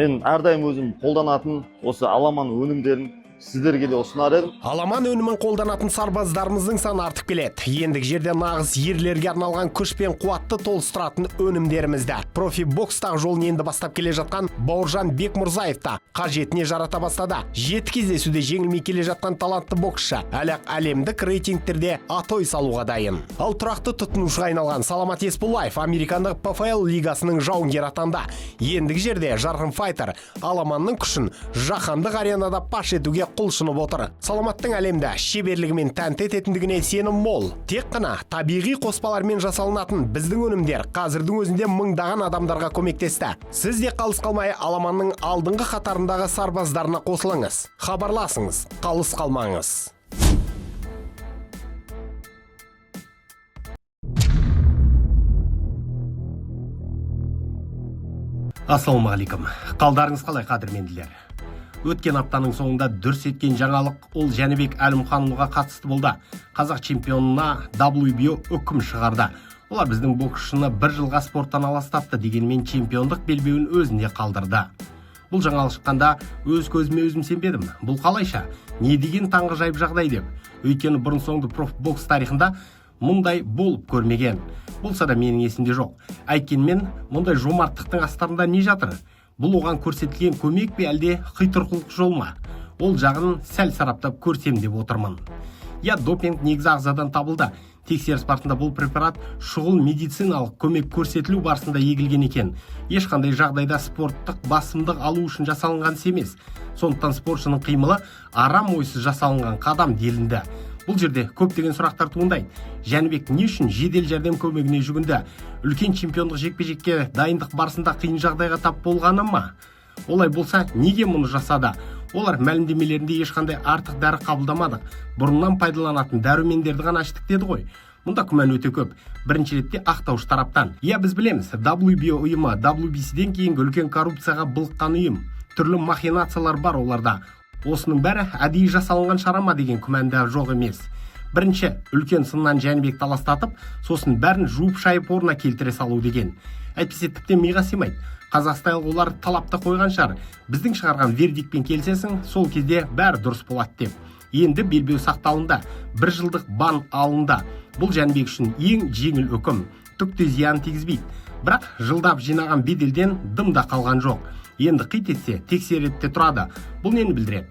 Мен әрдайым өзім қолданатын осы аламан өнімдерін сіздерге де ұсынар едім. Аламан өнімін қолданатын сарбаздарымыздың саны артып келеді. Ендігі жерде нағыз ерлерге арналған күш пен қуатты толыстыратын өнімдерімізді профи бокстағы жолын енді бастап келе жатқан Бауыржан Бекмұрзаев та қажетіне жарата бастады. 7 кездесуде жеңілмей келе жатқан талантты боксшы әлі әлемдік рейтингтерде атой салуға дайын. Ал тұрақты тұтынушыға айналған Саламат Есбулаев американдық ПФЛ лигасының жауынгері атанды. Ендігі жерде жарқын файтер аламанның күшін жаһандық аренада паш етуге құлшынып отыр. Саламаттың әлемді шеберлігімен тәнті ететіндігіне сенім мол. Тек қана табиғи қоспалармен жасалынатын біздің өнімдер қазірдің өзінде мыңдаған адамдарға көмектесті. Сіз де қалыс қалмай аламанның алдыңғы қатарындағы сарбаздарына қосылыңыз. Хабарласыңыз, қалыс қалмаңыз. Ассалаумағалейкум. Қалдарыңыз қалай, қадірменділер? Өткен аптаның соңында дүрс еткен жаңалық ол Жәнібек Әлімханұлыға қатысты болды. Қазақ чемпионына WBO үкім шығарды. Олар біздің боксшыны 1 жылға спорттан аластатты, дегенмен чемпиондық белбеуін өзінде қалдырды. Бұл жаңалық шыққанда өз көзіме өзім сенбедім. Бұл қалайша? Не деген таңғы жайып жағдай деп. Өйткені бұрын соңды профбокс тарихында мұндай болып көрмеген. Болса да менің есімде жоқ. Әйткенмен мұндай жомарттықтың астарында не жатыр? Бұл оған көрсетілген көмек пе әлде қитұрқылық жол ма? Ол жағын сәл сараптап көрсем деп отырмын. Допинг негізі ағзадан табылды. Тексеріс барысында бұл препарат шұғыл медициналық көмек көрсетілу барысында егілген екен. Ешқандай жағдайда спорттық басымдық алу үшін жасалынған емес. Сондықтан спортшының қимылы арам ойсыз жасалынған қадам делінді. Бұл жерде көптеген сұрақтар туындайды. Жәнібек не үшін жедел жәрдем көмегіне жүгінді? Үлкен чемпиондық жекпе-жекке дайындық барысында қиын жағдайға тап болғаны ма? Олай болса, неге мұны жасады? Олар мәлімдемелерінде ешқандай артық дәрі қабылдамадық. Бұрыннан пайдаланатын дәрумендерді ғана аштық деді ғой. Мұнда күмән өте көп. Бірінші ретте ақтаушы тараптан. Біз білеміз, WBO ұйымы WBC-ден кейінгі үлкен коррупцияға былыққан ұйым. Түрлі махинациялар бар оларда. Осының бәрі әдейі жасалынған шарама деген күмәнді жоқ емес. Бірінші, үлкен сыннан Жәнібек таластатып, сосын бәрін жуып шайып орнына келтіре салу деген. Әйтпесе тіптен миға сыймайды. Қазақстайлық олар талапты қойған шығар. Біздің шығарған вердикпен келсесің, сол кезде бәрі дұрыс болады деп. Енді белбеу сақталында, 1 жылдық бан алынды. Бұл Жәнібек үшін ең жеңіл үкім. Түкте зиян тигізбейді. Бірақ жылдап жинаған беделден дымда қалған жоқ. Енді қит етсе, тексеретте тұрады. Бұл нені білдіреді?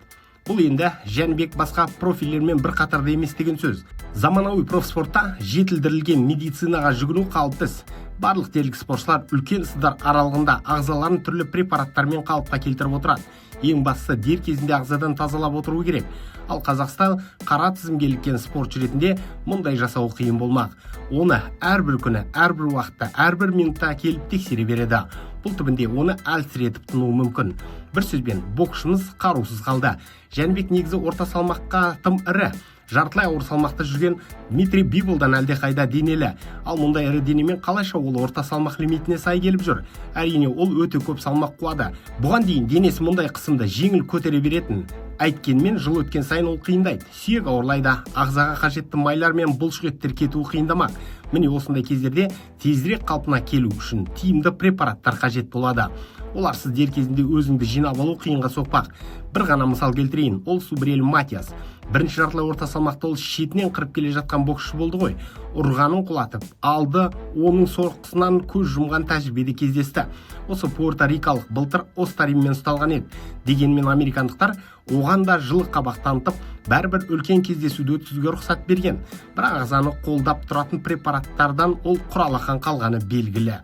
Бұл енді Жәнібек басқа профилермен бір қатарда емес деген сөз. Заманауи профспортта жетілдірілген медицинаға жүгіну қалыпты іс. Барлық дерлік спортшылар үлкен сыздар аралығында ағзаларын түрлі препараттармен қалыпқа келтіріп отырады. Ең бастысы дер кезінде ағзадан тазалап отыру керек. Ал Қазақстан қара тізімге іліккен спортшы ретінде мұндай жасау қиын болмақ. Оны әрбір күні, әрбір уақытта, әрбір минутта келіп тексере береді. Бұл түбінде оны әлсіретіп тынуы мүмкін. Бір сөзбен, боксшымыз қарусыз қалды. Жәнібек негізі орта салмаққа тым ірі. Жартылай ауыр салмақта жүрген Дмитрий Биболдан әлде қайда денелі. Ал мұндай ірі денемен қалайша ол орта салмақ лимитіне сай келіп жүр? Әрине, ол өте көп салмақ қуады. Бұған дейін денесі мұндай қысымды жеңіл көтере беретін. Әйткенмен жыл өткен сайын ол қиындайды. Сүйек ауырлайды, ағзаға қажетті майлар мен бұлшық еттер кетуі қиындамақ. Міне осындай кездерде тезірек қалпына келу үшін тиімді препараттар қажет болады. Оларсыз дер кезінде өзіңді жинап алу қиынға соқпақ. Бір ғана мысал келтірейін, ол Субрель Матиас. Бірінші жартылай орта салмақта ол шетінен қырып келе жатқан боксшы болды ғой. Ұрғанын құлатып алды, оның соққысынан көз жұмған тәжірибеде кездесті. Осы пуэрто-рикалық былтыр остариммен ұсталған еді. Дегенмен американдықтар оған да жылы қабақ танытып, бәрібір үлкен кездесуді өткізуге рұқсат берген. Бірақ ағзаны қолдап тұратын препараттардан ол құралақан қалғаны белгілі.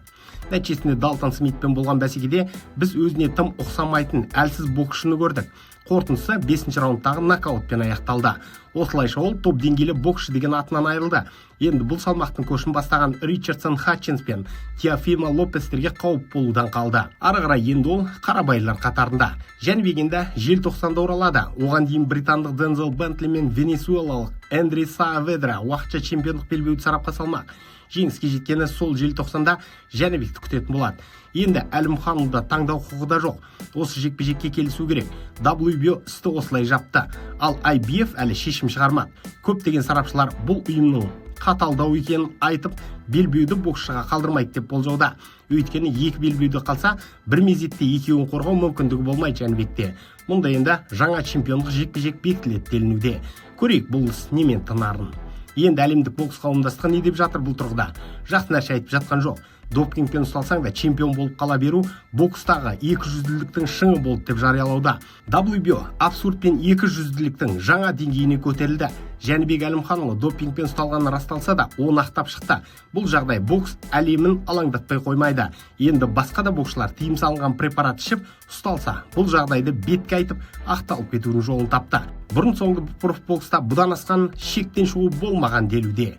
Нәтижесінде Далтон Смитпен болған бәсекеде біз өзіне тым ұқсамайтын әлсіз боксшыны көрдік. Қорытындысы 5-ші раундтағы нокаутпен аяқталды. Осылайша ол топ деңгейлі боксшы деген атынан айырылды. Енді бұл салмақтың көшін бастаған Ричардсон Хатчинс пен Теофимо Лопестерге қауіп болудан қалды. Ары қарай енді ол қарабайлар қатарында. Жәнібек енді желтоқсанда оралады. Оған дейін британдық Дензел Бентли мен венесуэлалық Эндри Сааведра уақытша чемпиондық белбеуді сарапқа салмақ. Жеңіске жеткені сол желтоқсанда Жәнібекті күтетін болады. Енді Әлімханұлда таңдау құқығы да жоқ. Осы жекпе-жекке келісу керек. WBO істі осылай жапты. Ал IBF әлі шешім шығармады. Көптеген сарапшылар бұл ұйымның қаталдау екенін айтып, белбеуді боксшыға қалдырмайды деп болжауда. Өйткені екі белбеуді қалса, бір мезетте екеуін қорғау мүмкіндігі болмайды Жәнібекте. Мұнда енді жаңа чемпиондық жекпе-жек бекітіледі делінуде. Көрейік бұл іс немен тынарын. Енді әлемдік бокс қауымдастығы не деп жатыр бұл тұрғыда? Жақсы нәрсе айтып жатқан жоқ. Допингпен ұсталсаң да чемпион болып қала беру бокстағы 200-ліктің шыңы болды деп жариялауда. WBO абсурд пен 200-ліктің жаңа деңгейіне көтерілді. Жәнібек Әлімханұлы допингпен ұсталғаны расталса да, оны ақтап шықты. Бұл жағдай бокс әлемін алаңдатпай қоймайды. Енді басқа да боксшылар тыйым салынған препарат ішіп ұсталса, бұл жағдайды бетке айтып, ақталып кетудің жолын тапты. Бұрын соңды профбокста бұдан асқан шектен шығу болмаған делуде.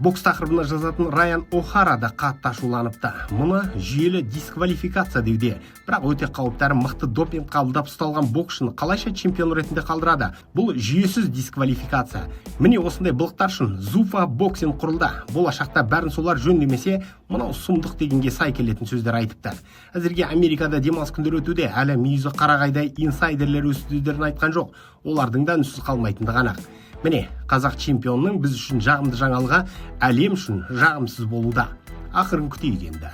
Бокс тақырыбына жазатын Райан О'Хара да қатты ашуланыпты. Мұны жүйелі дисквалификация деуде. Бірақ өте қауіпті әрі мықты допинг қабылдап ұсталған боксшыны қалайша чемпион ретінде қалдырады? Бұл жүйесіз дисквалификация. Міне осындай былықтар үшін Zuffa Boxing құрылды. Болашақта бәрін солар жөндемесе, мынау сұмдық дегенге сай келетін сөздер айтыпты. Әзірге Америкада демалыс күндері өтуде, әлі мүйізі қарағайдай инсайдерлер өз сөздерін айтқан жоқ. Олардың да үнсіз қалмайтындығы анық. Міне, қазақ чемпионның біз үшін жағымды жаңалығы әлем үшін жағымсыз болуда. Ақырын күтейік енді.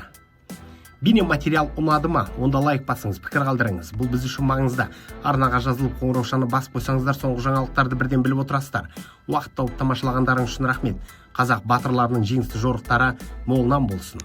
Бейнематериал ұнады ма? Онда лайк басыңыз, пікір қалдырыңыз. Бұл біз үшін маңызды. Арнаға жазылып қоңыраушаны басып қойсаңыздар, соңғы жаңалықтарды бірден біліп отырасыздар. Уақыт тауып тамашалағандарыңыз үшін рахмет. Қазақ батырларының жеңісті жорықтары молынан болсын.